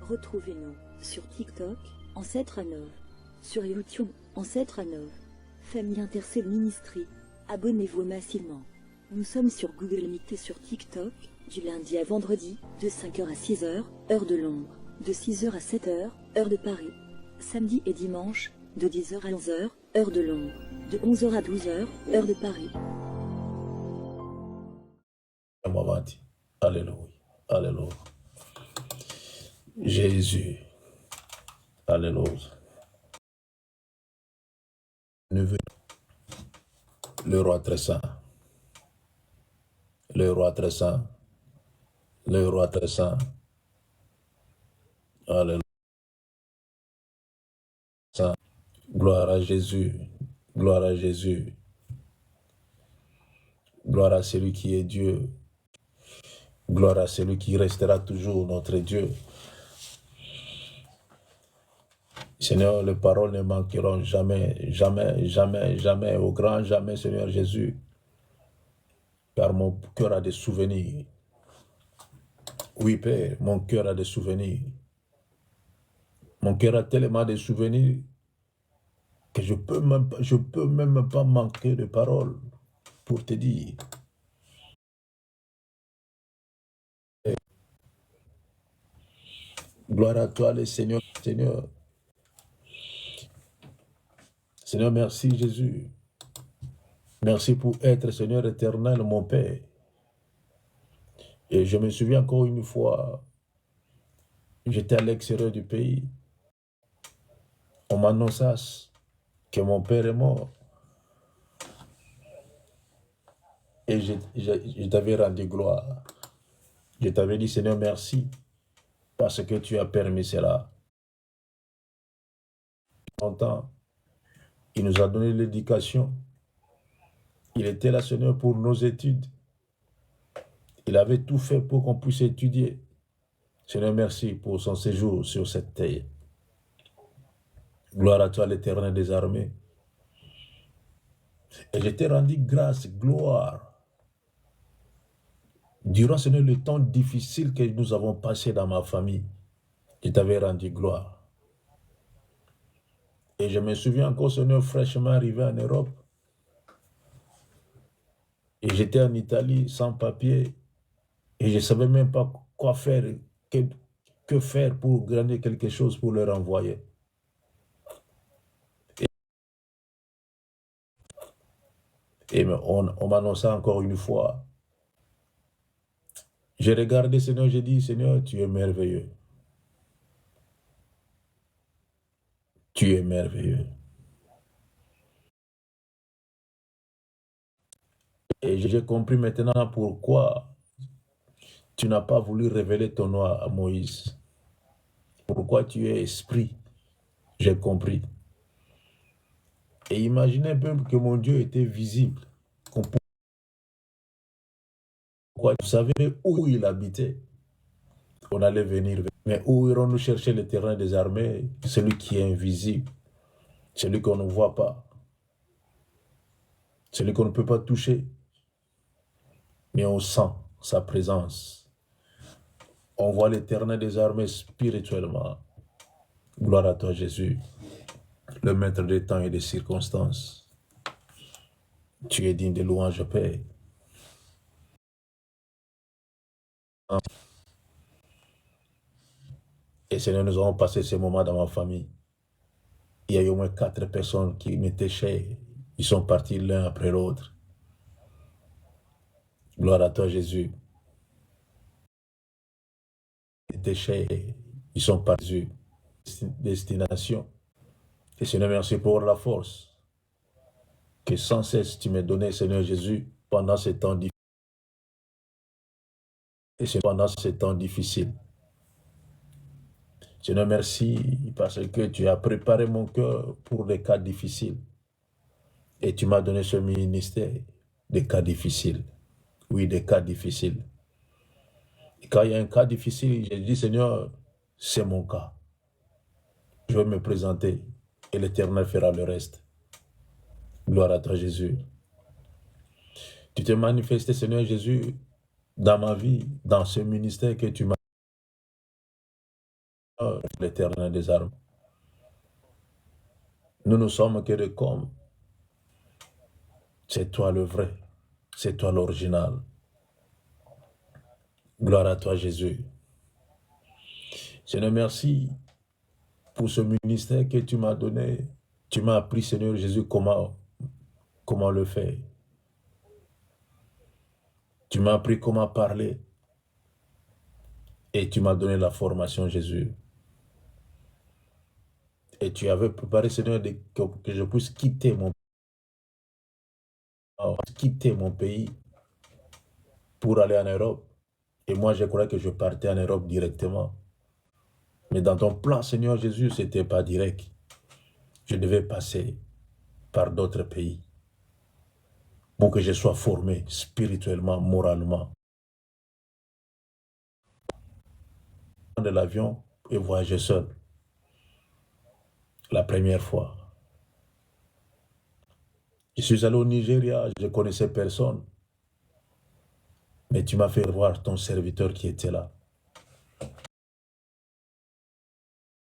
Retrouvez-nous sur TikTok, Ancêtre Anov, sur YouTube, Ancêtre Anov, Famille Intercelle Ministry. Abonnez-vous massivement. Nous sommes sur Google Meet et sur TikTok, du lundi à vendredi, de 5h à 6h, heure de Londres, de 6h à 7h, heure de Paris. Samedi et dimanche, de 10h à 11h, heure de Londres, de 11h à 12h, heure de Paris. Alléluia. Alléluia. Jésus. Alléluia. Le roi très saint. Le roi très saint. Le roi très saint. Alléluia. Gloire à Jésus. Gloire à Jésus. Gloire à celui qui est Dieu. Gloire à celui qui restera toujours notre Dieu. Seigneur, les paroles ne manqueront jamais, jamais, jamais, jamais, au grand jamais, Seigneur Jésus. Car mon cœur a des souvenirs. Oui, Père, mon cœur a des souvenirs. Mon cœur a tellement de souvenirs que je peux même pas manquer de paroles pour te dire. Gloire à toi, le Seigneur. Seigneur. Seigneur, merci Jésus. Merci pour être Seigneur éternel, mon Père. Et je me souviens encore une fois, j'étais à l'extérieur du pays. On m'annonça que mon père est mort. Et je t'avais rendu gloire. Je t'avais dit, Seigneur, merci, parce que tu as permis cela. Longtemps, il nous a donné l'éducation. Il était là, Seigneur, pour nos études. Il avait tout fait pour qu'on puisse étudier. Seigneur, merci pour son séjour sur cette terre. Gloire à toi, l'Éternel des armées. Et je t'ai rendu grâce, gloire. Durant, Seigneur, le temps difficile que nous avons passé dans ma famille, je t'avais rendu gloire. Et je me souviens encore, Seigneur, fraîchement arrivé en Europe. Et j'étais en Italie sans papier. Et je ne savais même pas quoi faire, que faire pour gagner quelque chose pour leur envoyer. Et on m'annonça encore une fois. J'ai regardé, Seigneur, j'ai dit, Seigneur, tu es merveilleux. Tu es merveilleux. Et j'ai compris maintenant pourquoi tu n'as pas voulu révéler ton nom à Moïse. Pourquoi tu es esprit. J'ai compris. Et imaginez un peu que mon Dieu était visible. Pourquoi vous savez où il habitait? On allait venir. Mais où irons-nous chercher le terrain des armées? Celui qui est invisible. Celui qu'on ne voit pas. Celui qu'on ne peut pas toucher. Mais on sent sa présence. On voit l'Éternel des armées spirituellement. Gloire à toi, Jésus, le maître des temps et des circonstances. Tu es digne de louange, Père. Et Seigneur, nous avons passé ces moments dans ma famille. Il y a eu au moins 4 personnes qui m'étaient chères. Ils sont partis l'un après l'autre. Gloire à toi, Jésus. Ils étaient chers. Ils sont partis. Destination. Et Seigneur, merci pour la force que sans cesse tu m'as donné, Seigneur Jésus, pendant ces temps difficiles. Et c'est pendant ces temps difficiles. Seigneur, merci parce que tu as préparé mon cœur pour des cas difficiles. Et tu m'as donné ce ministère des cas difficiles. Oui, des cas difficiles. Et quand il y a un cas difficile, je dis, Seigneur, c'est mon cas. Je vais me présenter et l'Éternel fera le reste. Gloire à toi, Jésus. Tu t'es manifesté, Seigneur Jésus, dans ma vie, dans ce ministère que tu m'as donné, l'Éternel des armes. Nous ne sommes que des comme. C'est toi le vrai. C'est toi l'original. Gloire à toi, Jésus. Seigneur, merci pour ce ministère que tu m'as donné. Tu m'as appris, Seigneur Jésus, comment le faire. Tu m'as appris comment parler. Et tu m'as donné la formation, Jésus. Et tu avais préparé, Seigneur, que je puisse quitter mon pays pour aller en Europe. Et moi, je croyais que je partais en Europe directement. Mais dans ton plan, Seigneur Jésus, ce n'était pas direct. Je devais passer par d'autres pays pour que je sois formé spirituellement, moralement. De l'avion et voyager seul. La première fois. Je suis allé au Nigeria, je ne connaissais personne. Mais tu m'as fait voir ton serviteur qui était là.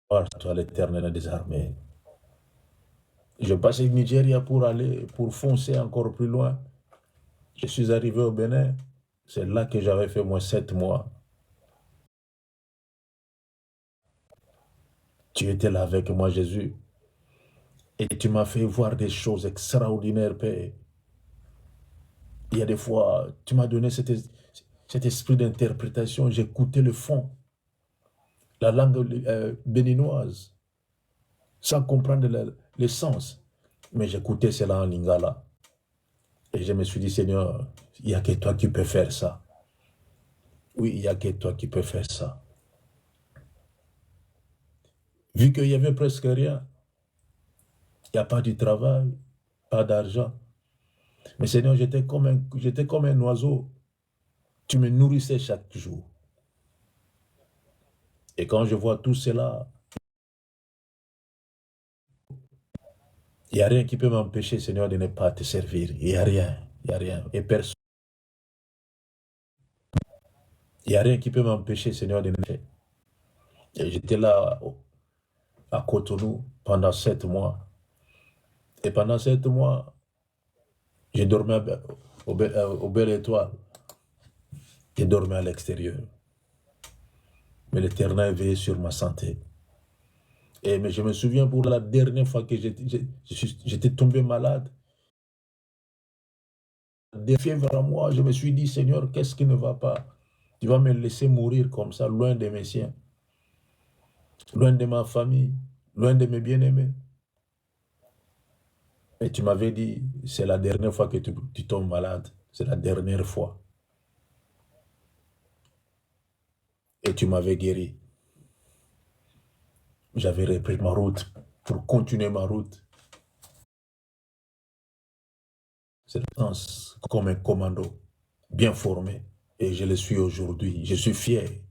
Voir toi l'Éternel des armées. Je passais au Nigeria pour foncer encore plus loin. Je suis arrivé au Bénin. C'est là que j'avais fait moins 7 mois. Tu étais là avec moi, Jésus. Et tu m'as fait voir des choses extraordinaires, Père. Il y a des fois, tu m'as donné cet esprit d'interprétation. J'écoutais le fond, la langue béninoise, sans comprendre le sens. Mais j'écoutais cela en lingala. Et je me suis dit, Seigneur, il n'y a que toi qui peux faire ça. Oui, il n'y a que toi qui peux faire ça. Vu qu'il n'y avait presque rien, il n'y a pas de travail, pas d'argent. Mais Seigneur, j'étais comme un oiseau. Tu me nourrissais chaque jour. Et quand je vois tout cela, il n'y a rien qui peut m'empêcher, Seigneur, de ne pas te servir. Il n'y a rien. Il n'y a rien. Et personne. Il n'y a rien qui peut m'empêcher, Seigneur, de ne pas te servir. Et j'étais là à Cotonou pendant 7 mois. Et pendant 7 mois, j'ai dormi au Belle Étoile. J'ai dormi à l'extérieur. Mais l'Éternel veillait sur ma santé. Mais je me souviens pour la dernière fois que j'étais tombé malade. Des fièvres à moi, je me suis dit, Seigneur, qu'est-ce qui ne va pas? Tu vas me laisser mourir comme ça, loin de mes siens, loin de ma famille, loin de mes bien-aimés. Et tu m'avais dit, c'est la dernière fois que tu tombes malade. C'est la dernière fois. Et tu m'avais guéri. J'avais repris ma route pour continuer ma route. C'est comme un commando, bien formé. Et je le suis aujourd'hui. Je suis fier.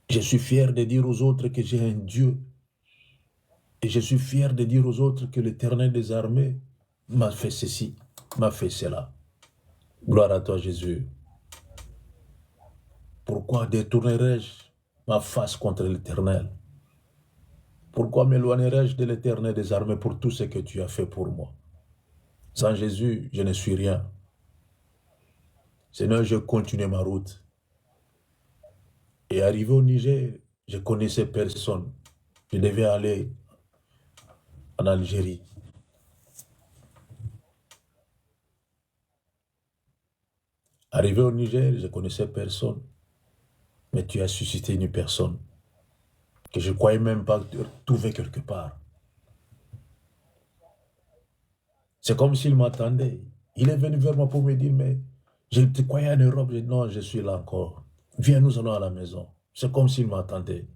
Je suis fier de dire aux autres que j'ai un Dieu. Et je suis fier de dire aux autres que l'Éternel des armées m'a fait ceci, m'a fait cela. Gloire à toi, Jésus. Pourquoi détournerais-je ma face contre l'Éternel? Pourquoi m'éloignerais-je de l'Éternel des armées pour tout ce que tu as fait pour moi? Sans Jésus, je ne suis rien. Seigneur, je continue ma route. Et arrivé au Niger, je connaissais personne. Je devais aller en Algérie. Arrivé au Niger, je connaissais personne. Mais tu as suscité une personne que je ne croyais même pas trouver quelque part. C'est comme s'il m'attendait. Il est venu vers moi pour me dire, mais je te croyais en Europe. Je dis, non, je suis là encore. Viens, nous allons à la maison. C'est comme s'il m'attendait.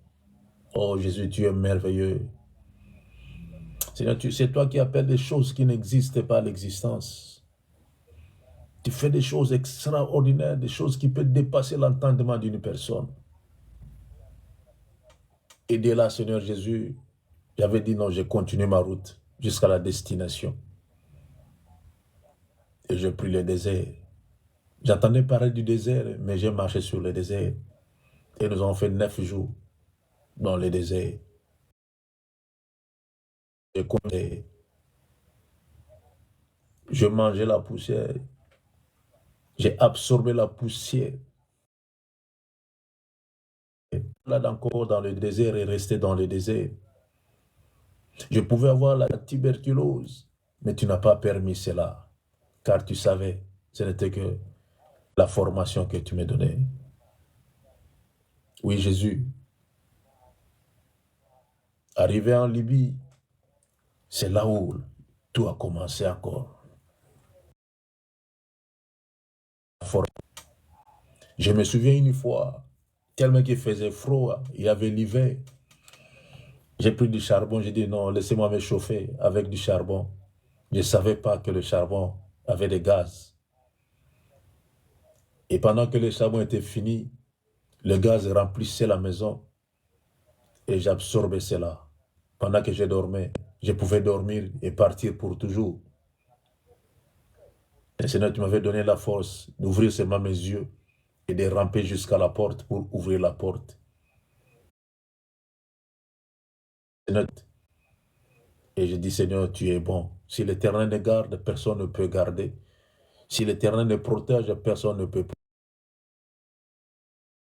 Oh Jésus, tu es merveilleux. Seigneur, c'est toi qui appelles des choses qui n'existent pas à l'existence. Tu fais des choses extraordinaires, des choses qui peuvent dépasser l'entendement d'une personne. Et dès là, Seigneur Jésus, j'avais dit non, j'ai continué ma route jusqu'à la destination. Et j'ai pris le désert. J'entendais parler du désert, mais j'ai marché sur le désert. Et nous avons fait 9 jours dans le désert. Je mangeais la poussière. J'ai absorbé la poussière. Là encore dans le désert et rester dans le désert. Je pouvais avoir la tuberculose, mais tu n'as pas permis cela, car tu savais, ce n'était que la formation que tu me donnais. Oui, Jésus, arrivé en Libye, c'est là où tout a commencé encore. Je me souviens une fois, tellement qu'il faisait froid, il y avait l'hiver. J'ai pris du charbon, j'ai dit non, laissez-moi me chauffer avec du charbon. Je ne savais pas que le charbon avait des gaz. Et pendant que le charbon était fini, le gaz remplissait la maison et j'absorbais cela. Pendant que je dormais, je pouvais dormir et partir pour toujours. Le Seigneur, tu m'avais donné la force d'ouvrir seulement mes yeux et de ramper jusqu'à la porte pour ouvrir la porte. Et je dis, Seigneur, tu es bon. Si l'Éternel ne garde, personne ne peut garder. Si l'Éternel ne protège, personne ne peut.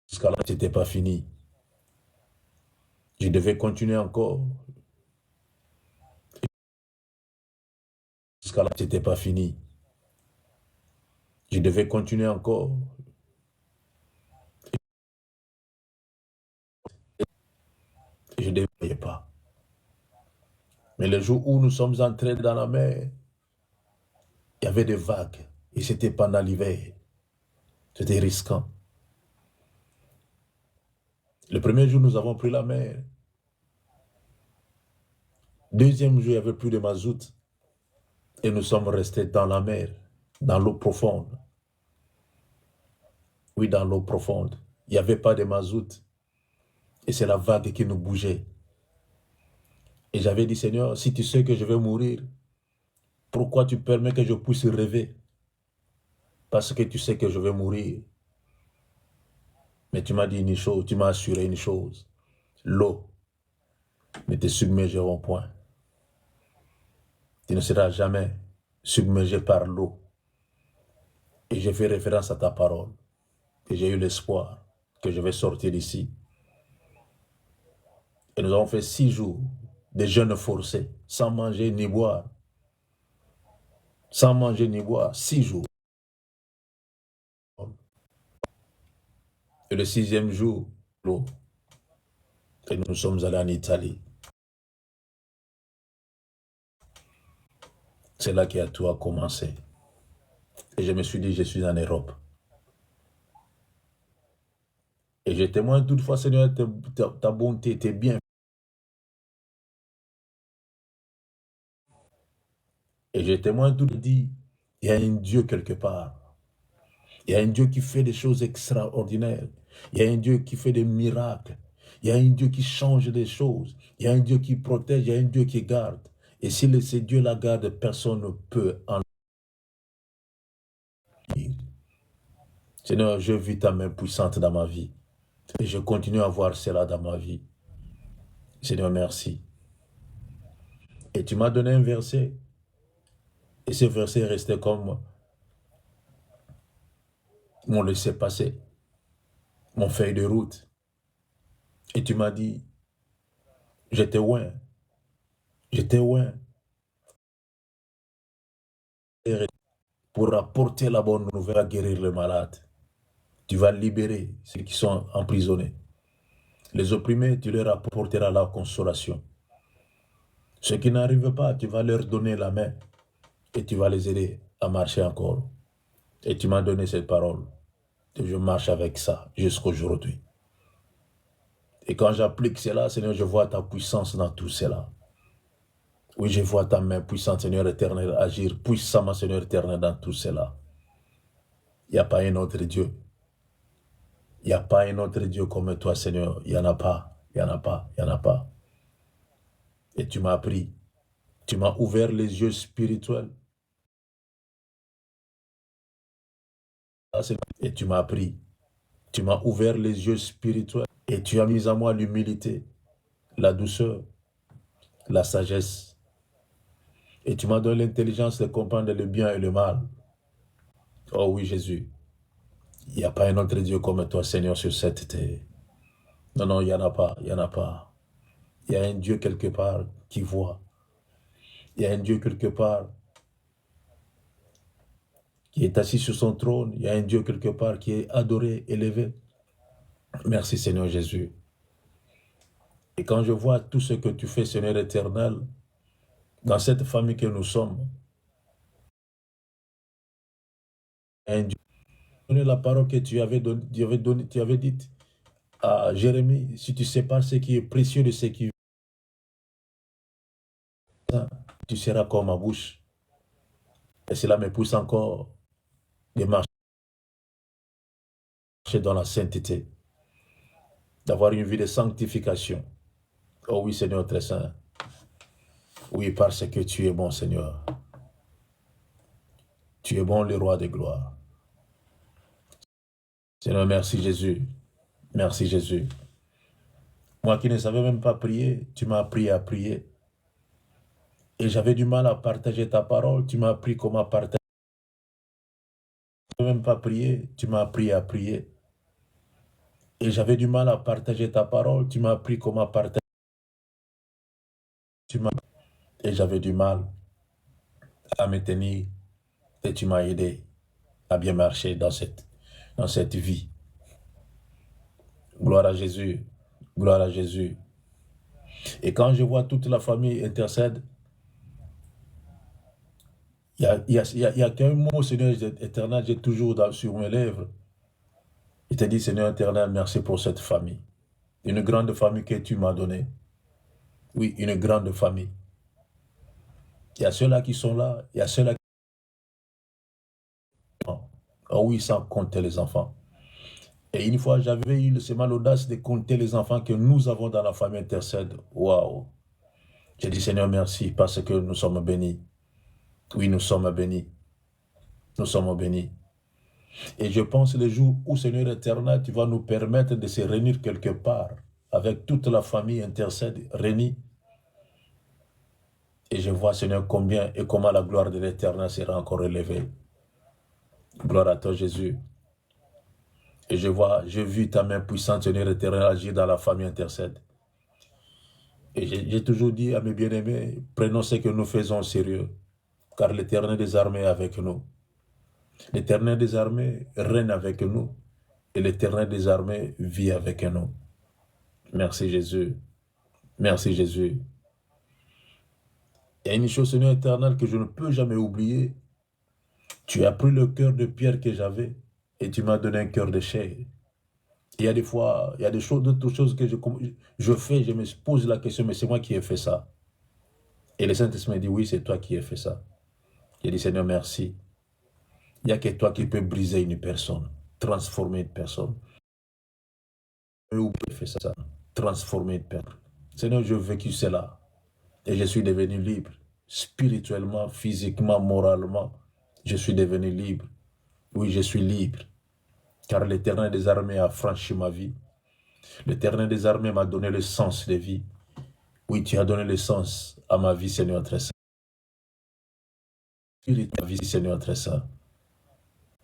Jusqu'à là, ce n'était pas fini. Je devais continuer encore. Jusqu'à là, ce n'était pas fini. Je devais continuer encore. Et je ne devais pas. Mais le jour où nous sommes entrés dans la mer, il y avait des vagues. Et c'était pendant l'hiver. C'était risquant. Le premier jour, nous avons pris la mer. Deuxième jour, il n'y avait plus de mazout. Et nous sommes restés dans la mer, dans l'eau profonde. Oui, dans l'eau profonde. Il n'y avait pas de mazout. Et c'est la vague qui nous bougeait. Et j'avais dit, Seigneur, si tu sais que je vais mourir, pourquoi tu permets que je puisse rêver? Parce que tu sais que je vais mourir. Mais tu m'as dit une chose, tu m'as assuré une chose. L'eau ne te submergera point. Tu ne seras jamais submergé par l'eau. Et j'ai fait référence à ta parole. Et j'ai eu l'espoir que je vais sortir d'ici. Et nous avons fait 6 jours de jeûne forcé, sans manger ni boire. Sans manger ni boire, 6 jours. Et le 6e jour, l'eau. Et nous sommes allés en Italie. C'est là que tout a commencé. Et je me suis dit, je suis en Europe. Et je témoigne toutefois, Seigneur, ta bonté, tes biens. Et je témoigne tout dit, il y a un Dieu quelque part. Il y a un Dieu qui fait des choses extraordinaires. Il y a un Dieu qui fait des miracles. Il y a un Dieu qui change des choses. Il y a un Dieu qui protège. Il y a un Dieu qui garde. Et si ce Dieu la garde, personne ne peut en dire. Seigneur, je vis ta main puissante dans ma vie. Et je continue à voir cela dans ma vie. Seigneur, merci. Et tu m'as donné un verset. Et ce verset est resté comme mon laissez-passer, mon feuille de route. Et tu m'as dit, j'étais loin. J'étais loin. Pour apporter la bonne nouvelle, à guérir le malade. Tu vas libérer ceux qui sont emprisonnés. Les opprimés, tu leur apporteras la consolation. Ceux qui n'arrivent pas, tu vas leur donner la main et tu vas les aider à marcher encore. Et tu m'as donné cette parole. Et je marche avec ça jusqu'aujourd'hui. Et quand j'applique cela, Seigneur, je vois ta puissance dans tout cela. Oui, je vois ta main puissante, Seigneur éternel, agir puissamment, Seigneur éternel, dans tout cela. Il n'y a pas un autre Dieu. Il n'y a pas un autre Dieu comme toi, Seigneur. Il n'y en a pas. Il n'y en a pas. Il n'y en a pas. Et tu m'as appris. Tu m'as ouvert les yeux spirituels. Et tu m'as appris. Tu m'as ouvert les yeux spirituels et tu as mis en moi l'humilité, la douceur, la sagesse. Et tu m'as donné l'intelligence de comprendre le bien et le mal. Oh oui, Jésus. Il n'y a pas un autre Dieu comme toi, Seigneur, sur cette terre. Non, non, il n'y en a pas, il n'y en a pas. Il y a un Dieu quelque part qui voit. Il y a un Dieu quelque part qui est assis sur son trône. Il y a un Dieu quelque part qui est adoré, élevé. Merci, Seigneur Jésus. Et quand je vois tout ce que tu fais, Seigneur éternel, dans cette famille que nous sommes, un Dieu, donne la parole que tu avais dite à Jérémie, si tu sépares ce qui est précieux de ce qui vient, tu seras comme ma bouche. Et cela me pousse encore de marcher dans la sainteté, d'avoir une vie de sanctification. Oh oui, Seigneur très saint. Oui, parce que tu es bon, Seigneur. Tu es bon, le roi de gloire. Seigneur, merci Jésus. Merci Jésus. Moi qui ne savais même pas prier, tu m'as appris à prier. Et j'avais du mal à partager ta parole. Tu m'as appris comment partager. Je ne savais même pas prier. Tu m'as appris à prier. Et j'avais du mal à partager ta parole. Tu m'as appris comment partager. Et j'avais du mal à me tenir. Et tu m'as aidé à bien marcher dans cette vie. Gloire à Jésus. Gloire à Jésus. Et quand je vois toute la famille intercède, il y a qu'un mot, Seigneur éternel, j'ai toujours sur mes lèvres. Je te dis, Seigneur éternel, merci pour cette famille. Une grande famille que tu m'as donnée. Oui, une grande famille. Il y a ceux-là qui sont là, il y a ceux-là qui sont là. Oh oui, sans compter les enfants. Et une fois, j'avais eu seulement l'audace de compter les enfants que nous avons dans la famille intercède. Waouh! J'ai dit, Seigneur, merci, parce que nous sommes bénis. Oui, nous sommes bénis. Nous sommes bénis. Et je pense les jours où, Seigneur éternel, tu vas nous permettre de se réunir quelque part avec toute la famille intercède réunie. Et je vois, Seigneur, combien et comment la gloire de l'éternel sera encore élevée. Gloire à toi, Jésus. Et j'ai vu ta main puissante, Seigneur éternel, agir dans la famille intercède. Et j'ai toujours dit à mes bien-aimés, prenons ce que nous faisons au sérieux, car l'éternel des armées est avec nous. L'éternel des armées règne avec nous, et l'éternel des armées vit avec nous. Merci Jésus. Merci Jésus. Il y a une chose, Seigneur éternel, que je ne peux jamais oublier. Tu as pris le cœur de pierre que j'avais et tu m'as donné un cœur de chair. Il y a des fois, il y a d'autres choses que je fais, je me pose la question, mais c'est moi qui ai fait ça. Et le Saint-Esprit me dit, oui, c'est toi qui as fait ça. J'ai dit, Seigneur, merci. Il n'y a que toi qui peux briser une personne, transformer une personne. Où peut faire ça? Transformer une personne. Seigneur, j'ai vécu cela. Et je suis devenu libre. Spirituellement, physiquement, moralement. Je suis devenu libre. Oui, je suis libre. Car l'Éternel des armées a franchi ma vie. L'Éternel des armées m'a donné le sens de vie. Oui, tu as donné le sens à ma vie, Seigneur très saint. Ta vie, Seigneur très saint.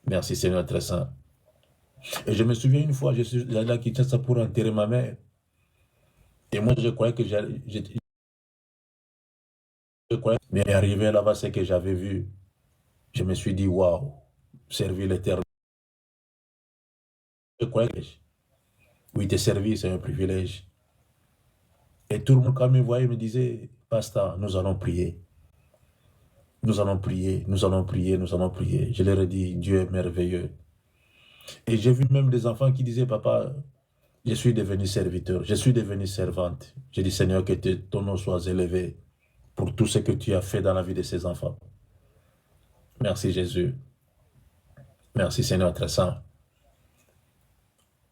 Merci, Seigneur très saint. Et je me souviens une fois, je suis allé à Kinshasa pour enterrer ma mère. Et moi, je croyais que mais arrivé là-bas, c'est que j'avais vu. Je me suis dit, waouh, servir l'Éternel. Je croyais que, oui, te servir, c'est un privilège. Et tout le monde, quand me voyait, me disait, Pasteur, nous allons prier. Nous allons prier, nous allons prier, nous allons prier. Je leur ai dit, Dieu est merveilleux. Et j'ai vu même des enfants qui disaient, Papa, je suis devenu serviteur, je suis devenu servante. J'ai dit, Seigneur, que ton nom soit élevé pour tout ce que tu as fait dans la vie de ces enfants. Merci Jésus. Merci Seigneur très saint.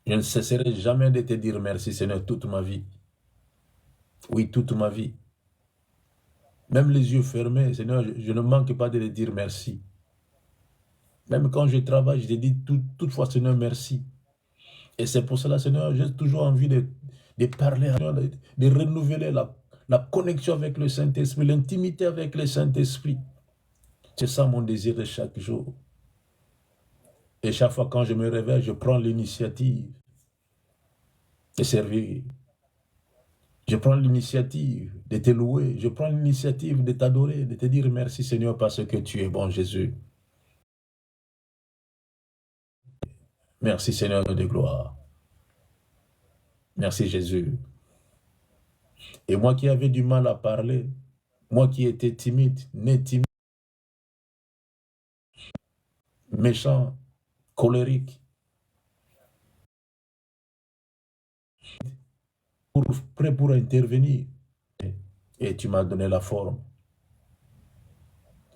Je ne cesserai jamais de te dire merci Seigneur toute ma vie. Oui, toute ma vie. Même les yeux fermés, Seigneur, je ne manque pas de te dire merci. Même quand je travaille, je te dis toutefois, Seigneur, merci. Et c'est pour cela, Seigneur, j'ai toujours envie de parler, de renouveler la connexion avec le Saint-Esprit, l'intimité avec le Saint-Esprit. C'est ça mon désir de chaque jour. Et chaque fois quand je me réveille, je prends l'initiative de servir. Je prends l'initiative de te louer. Je prends l'initiative de t'adorer, de te dire merci Seigneur parce que tu es bon Jésus. Merci Seigneur de gloire. Merci Jésus. Et moi qui avais du mal à parler, moi qui étais timide, né timide, méchant, colérique, prêt pour intervenir. Et tu m'as donné la forme.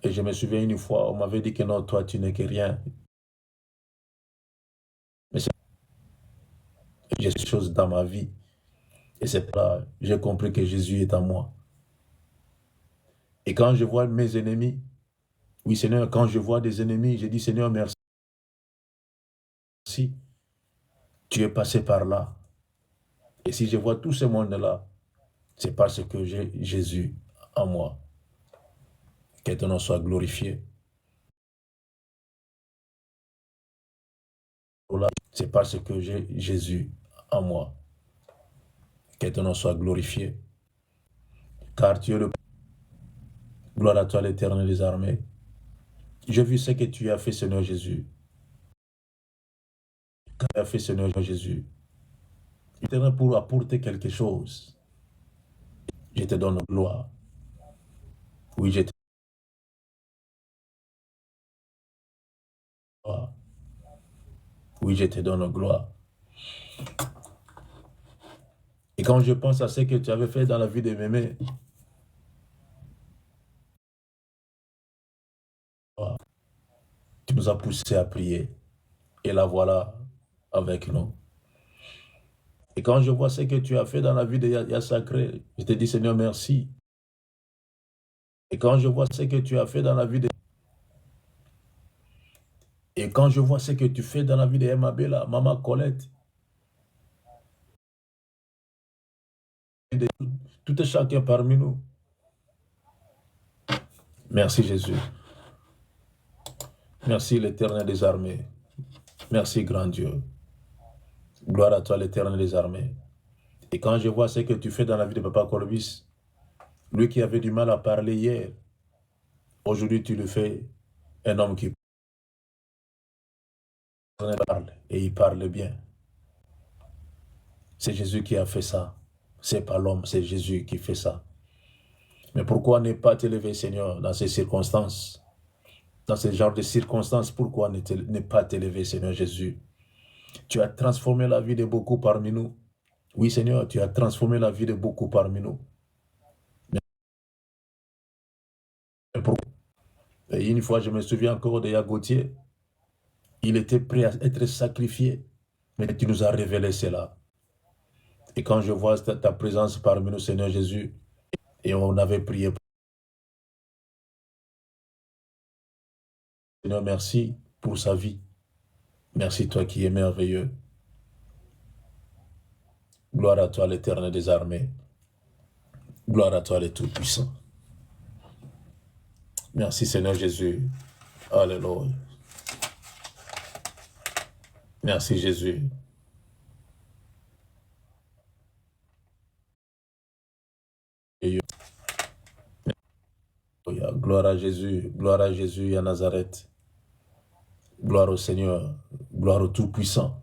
Et je me souviens une fois, on m'avait dit que non, toi tu n'es que rien. Mais j'ai des choses dans ma vie. Et c'est là j'ai compris que Jésus est en moi. Et quand je vois mes ennemis, oui Seigneur, quand je vois des ennemis, je dis Seigneur, merci. Tu es passé par là. Et si je vois tout ce monde-là, c'est parce que j'ai Jésus en moi. Que ton nom soit glorifié. C'est parce que j'ai Jésus en moi. Que ton nom soit glorifié. Car tu es le... Gloire à toi, l'Éternel des armées. J'ai vu ce que tu as fait, Seigneur Jésus. Tu as fait, Seigneur Jésus. Éternel, pour apporter quelque chose. Je te donne gloire. Oui, je te donne gloire. Oui, je te donne gloire. Et quand je pense à ce que tu avais fait dans la vie de Mémé, tu nous as poussé à prier. Et la voilà avec nous. Et quand je vois ce que tu as fait dans la vie de Yassacré, je te dis Seigneur, merci. Et quand je vois ce que tu as fait dans la vie de... Et quand je vois ce que tu fais dans la vie de Emabela, Maman Colette, de tout et chacun parmi nous. Merci Jésus. Merci l'Éternel des armées. Merci grand Dieu. Gloire à toi l'Éternel des armées. Et quand je vois ce que tu fais dans la vie de Papa Corbis, lui qui avait du mal à parler hier, aujourd'hui tu le fais un homme qui parle et il parle bien. C'est Jésus qui a fait ça. C'est pas l'homme, c'est Jésus qui fait ça. Mais pourquoi ne pas t'élever, Seigneur, dans ces circonstances? Dans ce genre de circonstances, pourquoi ne pas t'élever, Seigneur Jésus? Tu as transformé la vie de beaucoup parmi nous. Oui, Seigneur, tu as transformé la vie de beaucoup parmi nous. Et une fois, je me souviens encore de Yagotier. Il était prêt à être sacrifié. Mais tu nous as révélé cela. Et quand je vois ta présence parmi nous, Seigneur Jésus, et on avait prié. Seigneur, merci pour sa vie. Merci toi qui es merveilleux. Gloire à toi l'Éternel des armées. Gloire à toi le Tout-Puissant. Merci Seigneur Jésus. Alléluia. Merci Jésus. Gloire à Jésus à Nazareth. Gloire au Seigneur, gloire au Tout-Puissant.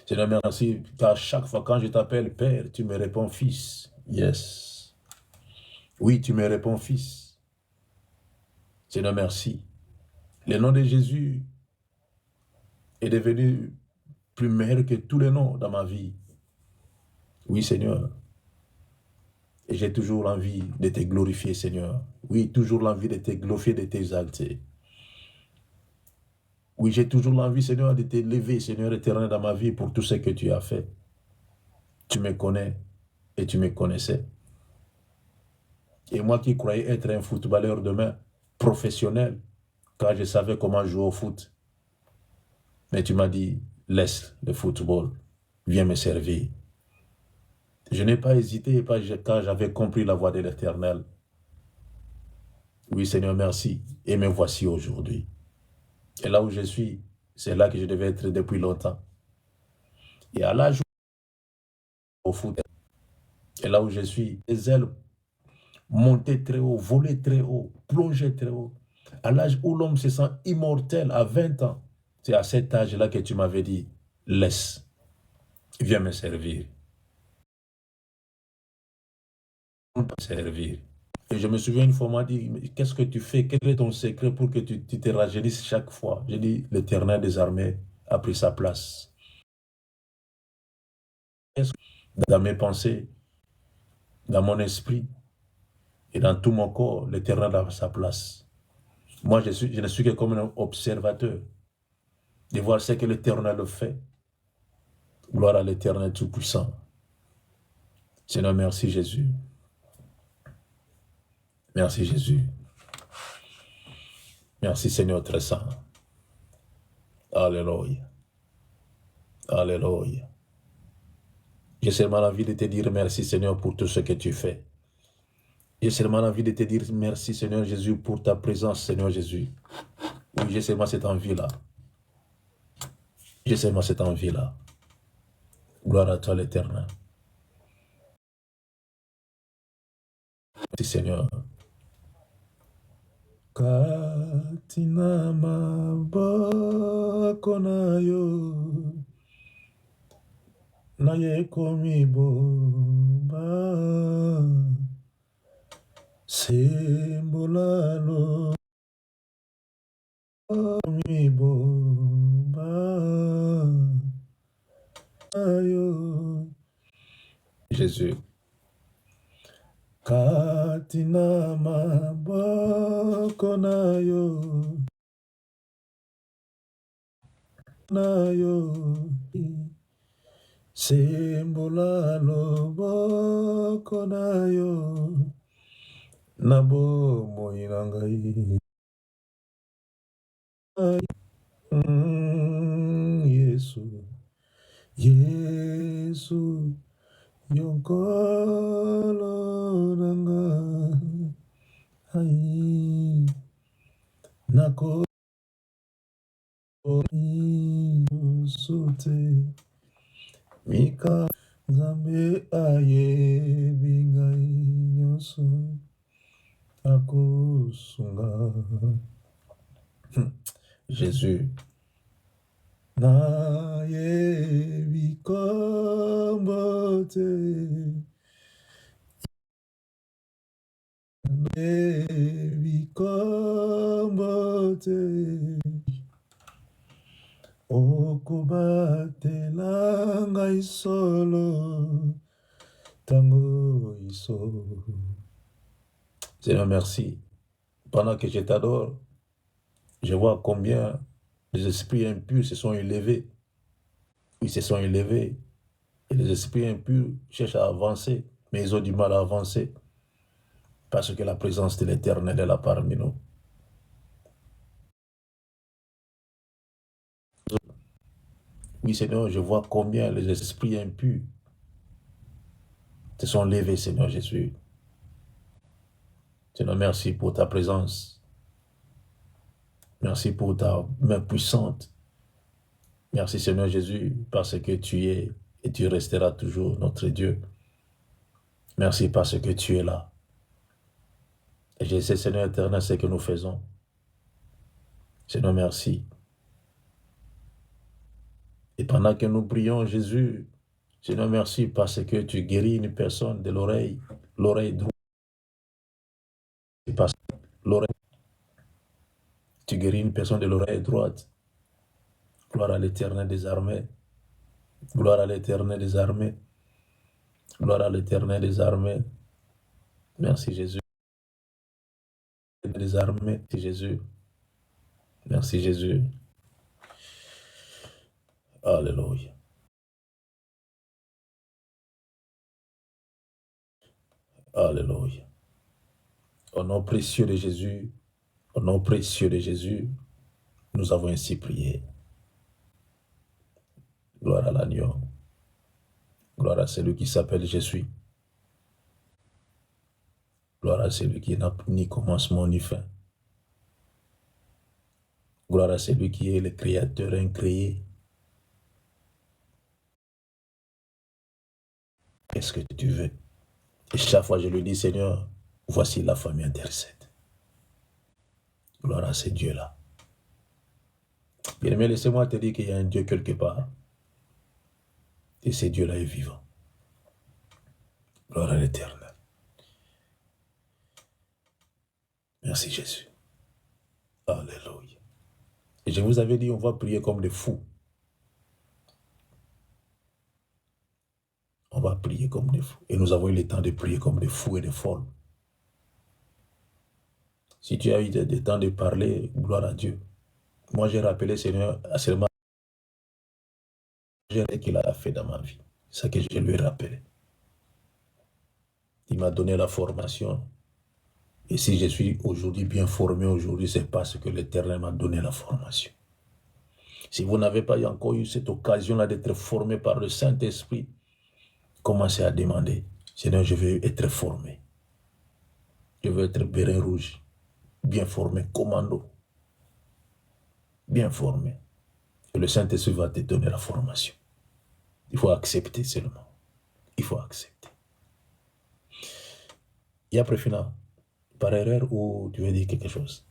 Seigneur, merci, car chaque fois quand je t'appelle Père, tu me réponds Fils. Yes. Oui, tu me réponds Fils. Seigneur, merci. Le nom de Jésus est devenu plus meilleur que tous les noms dans ma vie. Oui, Seigneur. Et j'ai toujours l'envie de te glorifier, Seigneur. Oui, toujours l'envie de te glorifier, de t'exalter. Oui, j'ai toujours l'envie, Seigneur, de t'élever, Seigneur éternel, dans ma vie pour tout ce que tu as fait. Tu me connais et tu me connaissais. Et moi qui croyais être un footballeur demain, professionnel, Car je savais comment jouer au foot. Mais tu m'as dit, laisse le football, viens me servir. Je n'ai pas hésité car j'avais compris la voix de l'Éternel. Oui, Seigneur, merci. Et me voici aujourd'hui. Et là où je suis, c'est là que je devais être depuis longtemps. Et à l'âge au foot, et là où je suis, les ailes montaient très haut, volaient très haut, plongeaient très haut. À l'âge où l'homme se sent immortel, à 20 ans, c'est à cet âge-là que tu m'avais dit, laisse, viens me servir. Servir. Et je me souviens une fois, on m'a dit, qu'est-ce que tu fais? Quel est ton secret pour que tu te rajeunisses chaque fois? J'ai dit, l'Éternel des armées a pris sa place. Dans mes pensées, dans mon esprit et dans tout mon corps, l'Éternel a sa place. Moi, je ne suis que comme un observateur de voir ce que l'Éternel fait. Gloire à l'Éternel Tout-Puissant. Seigneur, merci Jésus. Merci Jésus. Merci Seigneur très saint. Alléluia. Alléluia. J'ai seulement envie de te dire merci Seigneur pour tout ce que tu fais. J'ai seulement envie de te dire merci Seigneur Jésus pour ta présence Seigneur Jésus. Oui, j'ai seulement cette envie-là. J'ai seulement cette envie-là. Gloire à toi l'Éternel. Merci Seigneur. Katina maboko na yo naye komibomba sembolalo komibomba yo Jésus. Katina maboko na yo sembola loboko na yo na bomoi na ngai. Yesu, Yesu, yonkolo nanga ai nako sute mika Nzambe ayebi ngai nyonso akosunga. Jésus nayebi kombo te nayebi kombo te okobatela ngai solo tango iso. Seigneur, merci. Pendant que je t'adore, je vois combien les esprits impurs se sont élevés. Ils se sont élevés. Et les esprits impurs cherchent à avancer, mais ils ont du mal à avancer. Parce que la présence de l'Éternel est là parmi nous. Oui, Seigneur, je vois combien les esprits impurs se sont levés, Seigneur Jésus. Seigneur, merci pour ta présence. Merci pour ta main puissante. Merci, Seigneur Jésus, parce que tu es et tu resteras toujours notre Dieu. Merci parce que tu es là. Et je sais, Seigneur éternel, ce que nous faisons. Seigneur, merci. Et pendant que nous prions, Jésus, Seigneur, merci parce que tu guéris une personne de l'oreille droite. Parce que l'oreille, tu guéris une personne de l'oreille droite. Gloire à l'Éternel des armées. Gloire à l'Éternel des armées. Gloire à l'Éternel des armées. Merci Jésus. Des armées, merci Jésus. Merci Jésus. Alléluia. Alléluia. Au nom précieux de Jésus, Au nom précieux de Jésus, nous avons ainsi prié. Gloire à l'agneau. Gloire à celui qui s'appelle Je suis. Gloire à celui qui n'a ni commencement ni fin. Gloire à celui qui est le créateur incréé. Qu'est-ce que tu veux? Et chaque fois je lui dis, Seigneur, voici la famille intercède. Gloire à ce Dieu-là. Bien-aimé, laissez-moi te dire qu'il y a un Dieu quelque part. Et ce Dieu-là est vivant. Gloire à l'Éternel. Merci Jésus. Alléluia. Et je vous avais dit, on va prier comme des fous. On va prier comme des fous. Et nous avons eu le temps de prier comme des fous et des folles. Si tu as eu des temps de parler, gloire à Dieu. Moi, j'ai rappelé Seigneur à seulement ce qu'il a fait dans ma vie. C'est ce que je lui ai rappelé. Il m'a donné la formation. Et si je suis aujourd'hui bien formé aujourd'hui, c'est parce que l'Éternel m'a donné la formation. Si vous n'avez pas encore eu cette occasion-là d'être formé par le Saint-Esprit, commencez à demander, Seigneur, je veux être formé. Je veux être béret rouge, bien formé, commando, bien formé. Et le Saint-Esprit va te donner la formation. Il faut accepter seulement. Il faut accepter. Et après, finalement, par erreur ou tu veux dire quelque chose?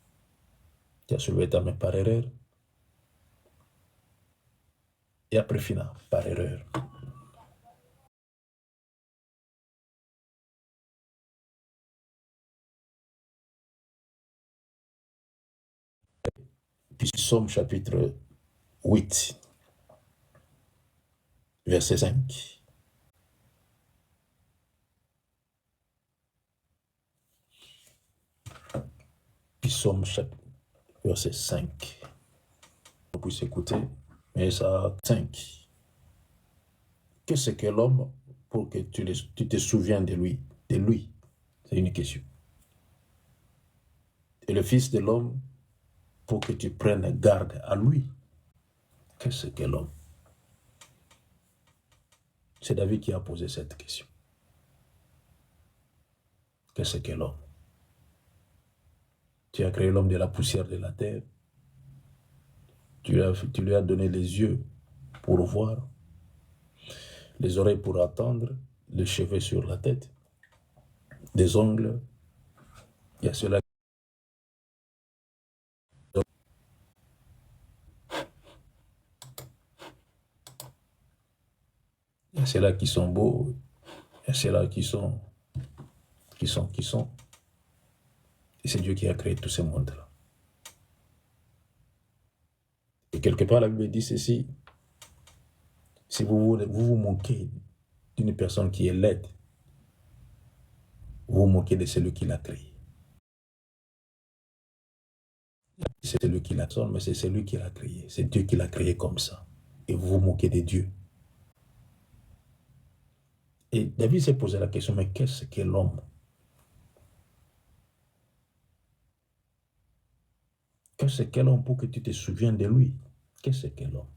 Tu as soulevé ta main par erreur. Et après, finalement, par erreur. Puis Psaume chapitre 8, verset 5. Psaume chapitre verset 5. On puisse écouter, mais ça 5. Qu'est-ce que l'homme pour que tu te souviens de lui? De lui, c'est une question. Et le Fils de l'homme pour que tu prennes garde à lui. Qu'est-ce que l'homme? C'est David qui a posé cette question. Qu'est-ce que l'homme? Tu as créé l'homme de la poussière de la terre. Tu lui as donné les yeux pour voir, les oreilles pour entendre, les cheveux sur la tête, des ongles. Il y a ceux-là. Il y a ceux-là qui sont beaux, il y a ceux-là qui sont. Et c'est Dieu qui a créé tout ce monde-là. Et quelque part, la Bible dit ceci. Si vous moquez d'une personne qui est laide, vous vous moquez de celui qui l'a créé. C'est celui qui l'a créé, mais c'est celui qui l'a créé. C'est Dieu qui l'a créé comme ça. Et vous vous moquez de Dieu. Et David s'est posé la question, mais qu'est-ce que l'homme? Qu'est-ce que l'homme pour que tu te souviennes de lui? Qu'est-ce que l'homme?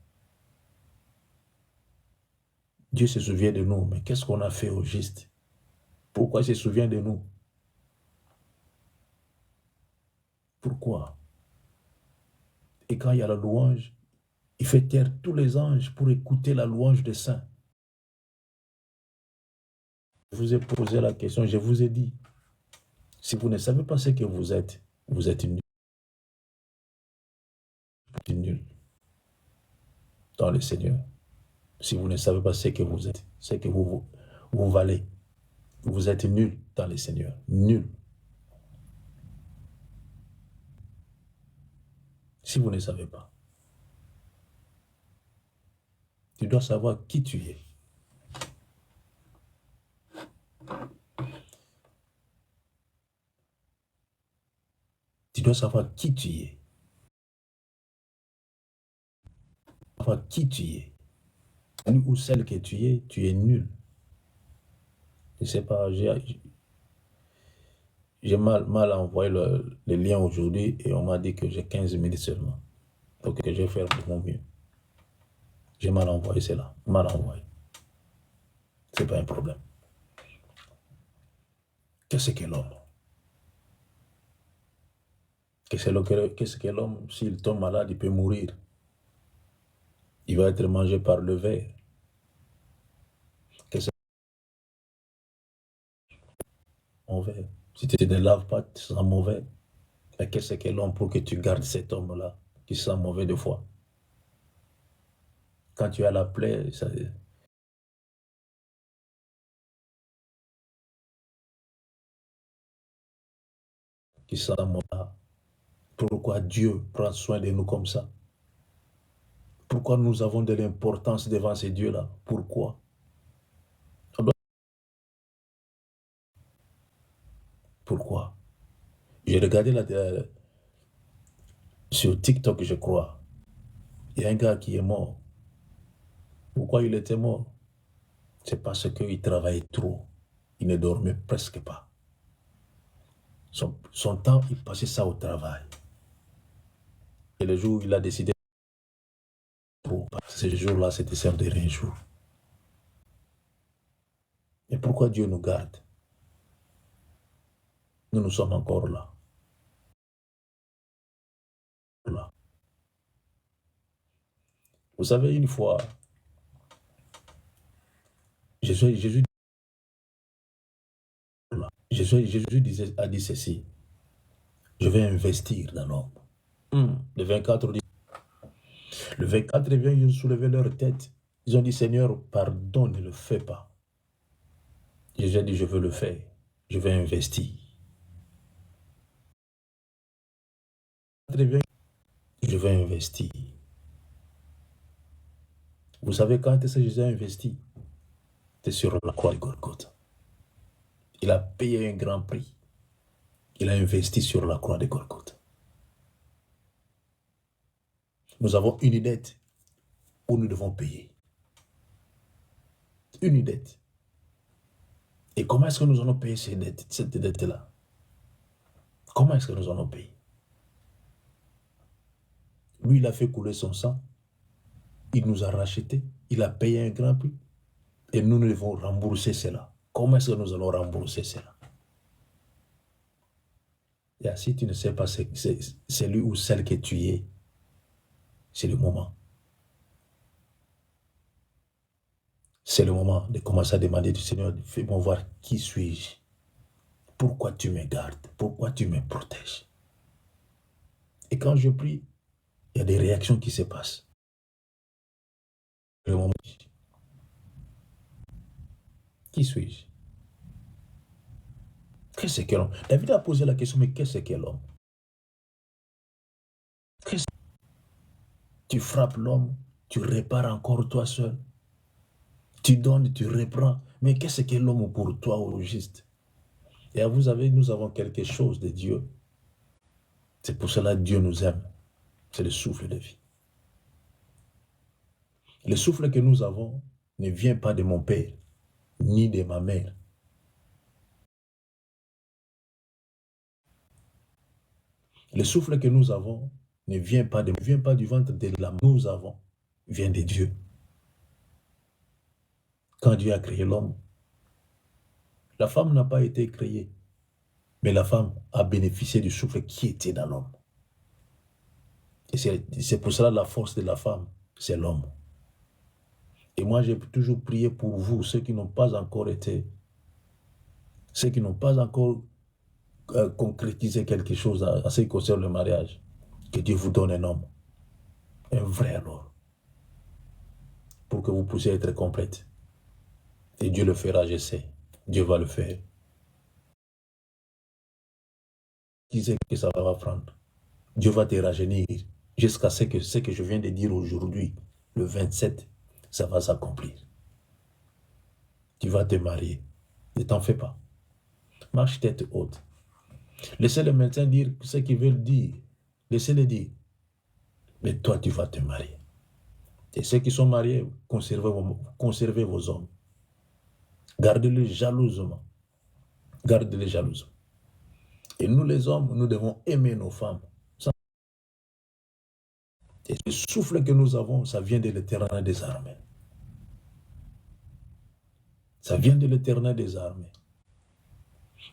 Dieu se souvient de nous, mais qu'est-ce qu'on a fait au juste? Pourquoi il se souvient de nous? Pourquoi? Et quand il y a la louange, il fait taire tous les anges pour écouter la louange des saints. Je vous ai posé la question, je vous ai dit, si vous ne savez pas ce que vous êtes nul. Vous êtes nul dans le Seigneur. Si vous ne savez pas ce que vous êtes, ce que vous valez, vous êtes nul dans le Seigneur. Nul. Si vous ne savez pas, tu dois savoir qui tu es. Tu dois savoir qui tu es. Savoir qui tu es. Lui ou celle que tu es nul. Je ne sais pas, J'ai mal envoyé le lien aujourd'hui et on m'a dit que j'ai 15 minutes seulement. Donc je vais faire de mon mieux. J'ai mal envoyé cela. Mal envoyé. Ce n'est pas un problème. Qu'est-ce que l'homme? Qu'est-ce que l'homme? S'il tombe malade, il peut mourir. Il va être mangé par le ver. Qu'est-ce que mauvais? Si tu ne laves pas, tu seras mauvais. Mais qu'est-ce que l'homme pour que tu gardes cet homme-là qui sent mauvais de foi? Quand tu as la plaie, ça, qui sent mauvais. Pourquoi Dieu prend soin de nous comme ça? Pourquoi nous avons de l'importance devant ces dieux-là? Pourquoi? Pourquoi? J'ai regardé sur TikTok, je crois. Il y a un gars qui est mort. Pourquoi il était mort? C'est parce qu'il travaillait trop. Il ne dormait presque pas. Son temps, il passait ça au travail. Et le jour où il a décidé trop, ce jour-là, c'était son dernier jour. Et pourquoi Dieu nous garde? Nous sommes encore là. Vous savez, une fois, Jésus a dit ceci: je vais investir dans l'homme. Le 24 dit, le 24 vient, ils ont soulevé leur tête. Ils ont dit: Seigneur, pardon, ne le fais pas. Jésus a dit: je veux le faire. Je vais investir. Je vais investir. Vous savez quand est-ce que Jésus a investi? C'est sur la croix de Golgotha. Il a payé un grand prix. Il a investi sur la croix de Golgotha. Nous avons une dette où nous devons payer. Une dette. Et comment est-ce que nous allons payer cette dette-là? Comment est-ce que nous allons payer? Lui, il a fait couler son sang. Il nous a rachetés. Il a payé un grand prix. Et nous devons rembourser cela. Comment est-ce que nous allons rembourser cela? Et si tu ne sais pas celui ou celle que tu es, c'est le moment. C'est le moment de commencer à demander du Seigneur: fais-moi voir qui suis-je. Pourquoi tu me gardes? Pourquoi tu me protèges? Et quand je prie, il y a des réactions qui se passent. Le moment, qui suis-je? Qu'est-ce que l'homme? David a posé la question: mais qu'est-ce que l'homme? Tu frappes l'homme, tu répares encore toi seul. Tu donnes, tu reprends. Mais qu'est-ce que l'homme pour toi au juste? Et vous savez, nous avons quelque chose de Dieu. C'est pour cela que Dieu nous aime. C'est le souffle de vie. Le souffle que nous avons ne vient pas de mon père, ni de ma mère. Le souffle que nous avons ne vient pas du ventre de l'âme. Nous avons, vient de Dieu. Quand Dieu a créé l'homme, la femme n'a pas été créée, mais la femme a bénéficié du souffle qui était dans l'homme. Et c'est pour cela la force de la femme, c'est l'homme. Et moi, j'ai toujours prié pour vous, ceux qui n'ont pas encore concrétisé quelque chose à ce qui concerne le mariage. Que Dieu vous donne un homme, un vrai alors, pour que vous puissiez être complète. Et Dieu le fera, je sais. Dieu va le faire. Qui sait que ça va prendre? Dieu va te rajeunir jusqu'à ce que je viens de dire aujourd'hui, le 27, ça va s'accomplir. Tu vas te marier. Ne t'en fais pas. Marche tête haute. Laissez le médecin dire ce qu'ils veulent dire. Laissez-le dire. Mais toi, tu vas te marier. Et ceux qui sont mariés, conservez vos hommes. Gardez-les jalousement. Gardez-les jalousement. Et nous les hommes, nous devons aimer nos femmes. Et le souffle que nous avons, ça vient de l'Éternel des armées. Ça vient de l'Éternel des armées.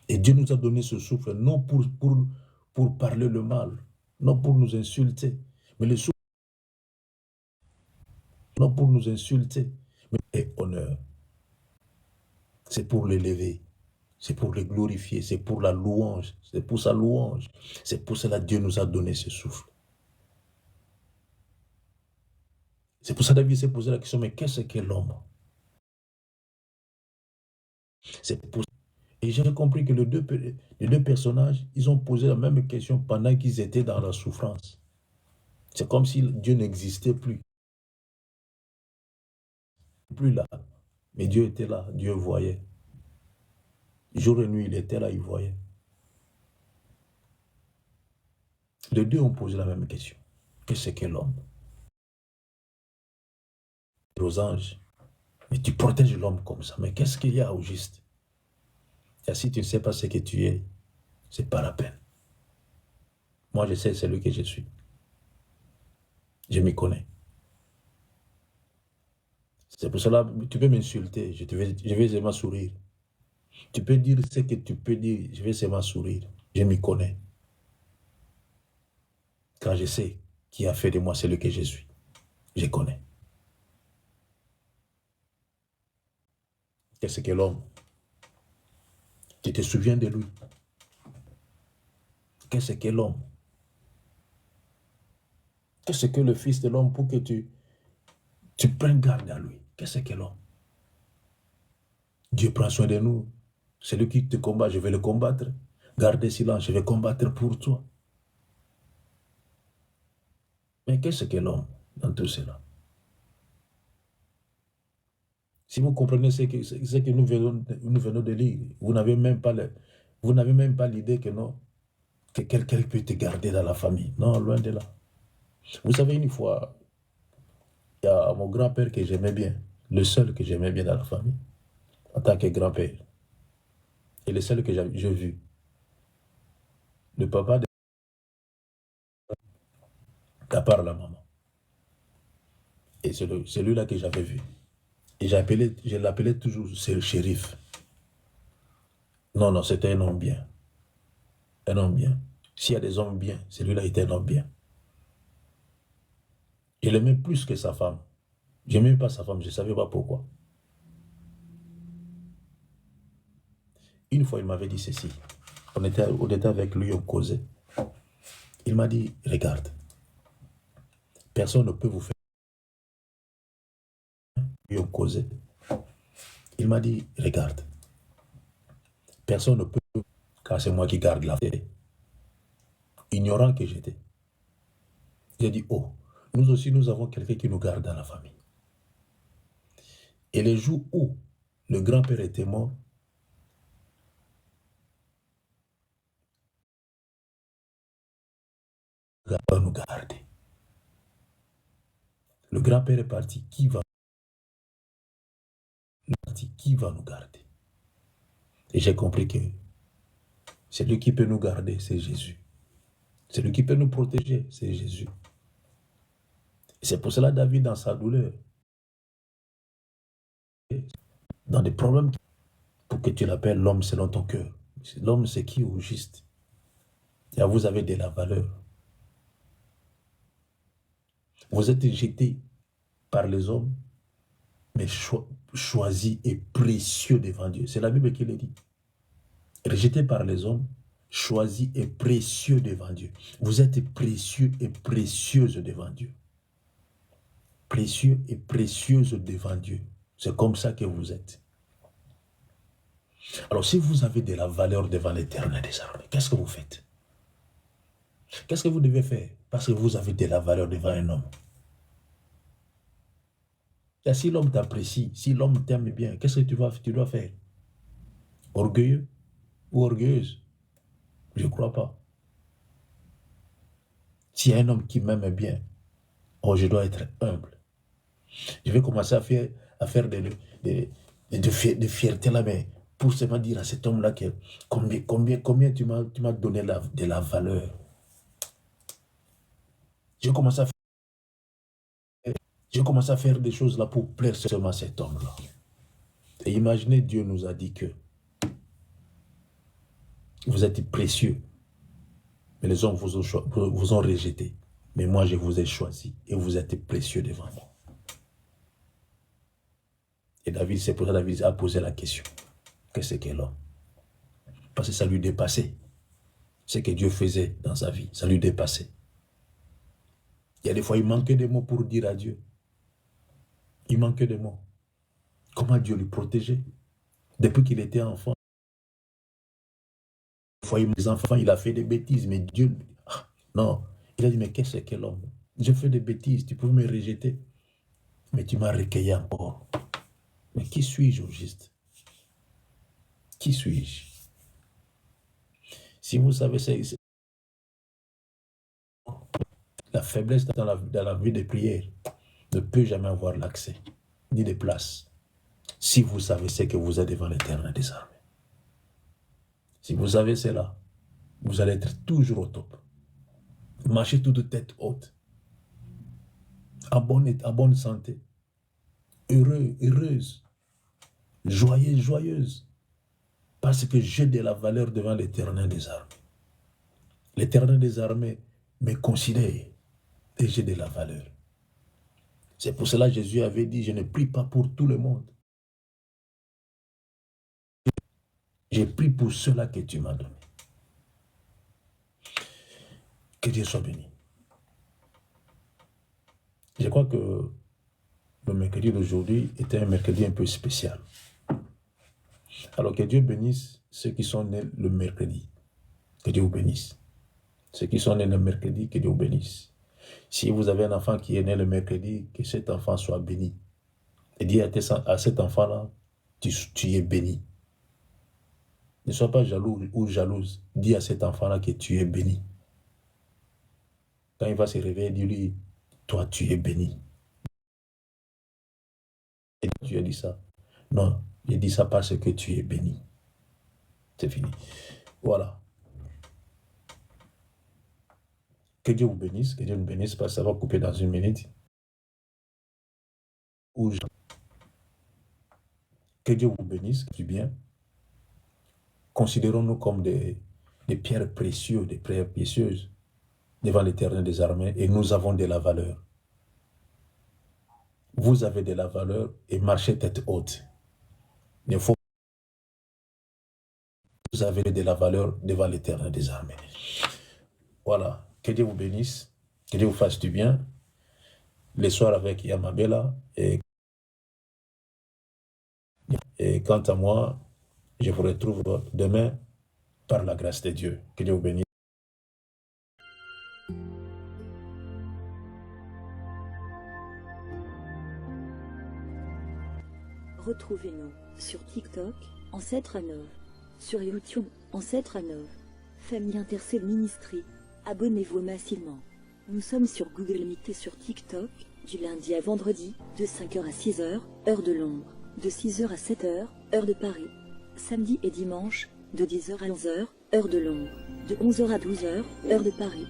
Et Dieu nous a donné ce souffle, non pour parler le mal, non pour nous insulter, mais le souffle, non pour nous insulter, mais honneur. C'est pour l'élever, c'est pour le glorifier, c'est pour la louange, c'est pour sa louange. C'est pour cela que Dieu nous a donné ce souffle. C'est pour ça que David s'est posé la question, mais qu'est-ce qu'est l'homme? C'est pour ça. Et j'ai compris que les deux personnages, ils ont posé la même question pendant qu'ils étaient dans la souffrance. C'est comme si Dieu n'existait plus. Plus là. Mais Dieu était là, Dieu voyait. Jour et nuit, il était là, il voyait. Les deux ont posé la même question. Qu'est-ce qu'est l'homme? Aux anges. Mais tu protèges l'homme comme ça. Mais qu'est-ce qu'il y a au juste? Et si tu ne sais pas ce que tu es, c'est pas la peine. Moi, je sais celui que je suis. Je m'y connais. C'est pour cela, tu peux m'insulter, je vais seulement sourire. Tu peux dire ce que tu peux dire, je vais seulement sourire. Je m'y connais. Quand je sais qui a fait de moi celui que je suis, je connais. Qu'est-ce que l'homme? Tu te souviens de lui? Qu'est-ce que l'homme? Qu'est-ce que le Fils de l'homme pour que tu prennes garde à lui? Qu'est-ce que l'homme? Dieu prend soin de nous. Celui qui te combat, je vais le combattre. Gardez silence, je vais combattre pour toi. Mais qu'est-ce que l'homme dans tout cela? Si vous comprenez ce que nous venons de lire, vous n'avez même pas l'idée que non, que quelqu'un peut te garder dans la famille. Non, loin de là. Vous savez, une fois, il y a mon grand-père que j'aimais bien, le seul que j'aimais bien dans la famille, en tant que grand-père, et le seul que j'ai vu. Le papa de à part la maman. Et c'est celui-là que j'avais vu. Et je l'appelais toujours, c'est le shérif. Non, non, c'était un homme bien. Un homme bien. S'il y a des hommes bien, celui-là était un homme bien. Je l'aimais plus que sa femme. Je n'aimais pas sa femme, je ne savais pas pourquoi. Une fois, il m'avait dit ceci. On était avec lui, on causait. Il m'a dit, regarde, personne ne peut vous faire. Lui, on causait. Il m'a dit, regarde, personne ne peut, car c'est moi qui garde la vérité. Ignorant que j'étais. J'ai dit, oh, nous aussi, nous avons quelqu'un qui nous garde dans la famille. Et les jours où le grand-père était mort, va nous garder. Le grand-père est parti, qui va nous garder? Et j'ai compris que celui qui peut nous garder, c'est Jésus. Celui qui peut nous protéger, c'est Jésus. Et c'est pour cela David, dans sa douleur, dans des problèmes, pour que tu l'appelles l'homme selon ton cœur. L'homme, c'est qui au juste? Et vous avez de la valeur. Vous êtes jeté par les hommes, mais choisi et précieux devant Dieu. C'est la Bible qui le dit. Rejeté par les hommes, choisi et précieux devant Dieu. Vous êtes précieux et précieuse devant Dieu. Précieux et précieuse devant Dieu. C'est comme ça que vous êtes. Alors, si vous avez de la valeur devant l'Éternel des armées, qu'est-ce que vous faites? Qu'est-ce que vous devez faire? Parce que vous avez de la valeur devant un homme. Et si l'homme t'apprécie, si l'homme t'aime bien, qu'est-ce que tu dois faire? Orgueilleux ou orgueilleuse? Je ne crois pas. S'il y a un homme qui m'aime bien, oh, je dois être humble. Je vais commencer à faire de fierté là, mais pour seulement dire à cet homme-là que combien tu m'as donné de la valeur. J'ai commencé à faire des choses là pour plaire seulement à cet homme-là. Et imaginez, Dieu nous a dit que vous êtes précieux, mais les hommes vous ont rejeté. Mais moi, je vous ai choisi et vous êtes précieux devant moi. Et David, c'est pour ça que David a posé la question. Qu'est-ce qu'est l'homme? Parce que ça lui dépassait. Ce que Dieu faisait dans sa vie, ça lui dépassait. Il y a des fois, il manquait des mots pour dire à Dieu. Il manquait des mots. Comment Dieu lui protégeait? Depuis qu'il était enfant. Des fois, les enfants, il a fait des bêtises, mais Dieu... non, il a dit, mais qu'est-ce que l'homme? Je fais des bêtises, tu peux me rejeter. Mais tu m'as recueilli encore. Mais qui suis-je au juste? Qui suis-je? Si vous savez, la faiblesse dans la vie de prière ne peut jamais avoir l'accès, ni de place. Si vous savez ce que vous êtes devant l'Éternel des armées. Si vous savez cela, vous allez être toujours au top. Marchez toute tête haute. En bonne santé. Heureux, heureuse. Joyeux, joyeuse. Parce que j'ai de la valeur devant l'Éternel des armées. L'Éternel des armées me considère et j'ai de la valeur. C'est pour cela que Jésus avait dit, je ne prie pas pour tout le monde. J'ai pris pour cela que tu m'as donné. Que Dieu soit béni. Je crois que le mercredi d'aujourd'hui était un mercredi un peu spécial. Alors que Dieu bénisse ceux qui sont nés le mercredi. Que Dieu vous bénisse. Ceux qui sont nés le mercredi, que Dieu vous bénisse. Si vous avez un enfant qui est né le mercredi, que cet enfant soit béni. Et dis à cet enfant-là, tu es béni. Ne sois pas jaloux ou jalouse. Dis à cet enfant-là que tu es béni. Quand il va se réveiller, dis-lui, toi tu es béni. Et tu as dit ça. Non, j'ai dit ça parce que tu es béni. C'est fini. Voilà. Que Dieu vous bénisse, que Dieu nous bénisse, parce que ça va couper dans une minute. Que Dieu vous bénisse, du bien. Considérons-nous comme des pierres précieuses, des pierres précieuses devant l'Éternel des armées, et nous avons de la valeur. Vous avez de la valeur et marchez tête haute. Il faut vous avez de la valeur devant l'Éternel des armées. Voilà. Que Dieu vous bénisse, que Dieu vous fasse du bien. Le soir avec Yamabela. Et quant à moi, je vous retrouve demain par la grâce de Dieu. Que Dieu vous bénisse. Retrouvez-nous sur TikTok, Ancêtre Anov, sur YouTube, Ancêtre Anov, Famille Intercelle Ministry. Abonnez-vous massivement. Nous sommes sur Google Meet et sur TikTok, du lundi à vendredi, de 5h à 6h, heure de Londres, de 6h à 7h, heure de Paris. Samedi et dimanche, de 10h à 11h, heure de Londres, de 11h à 12h, heure de Paris.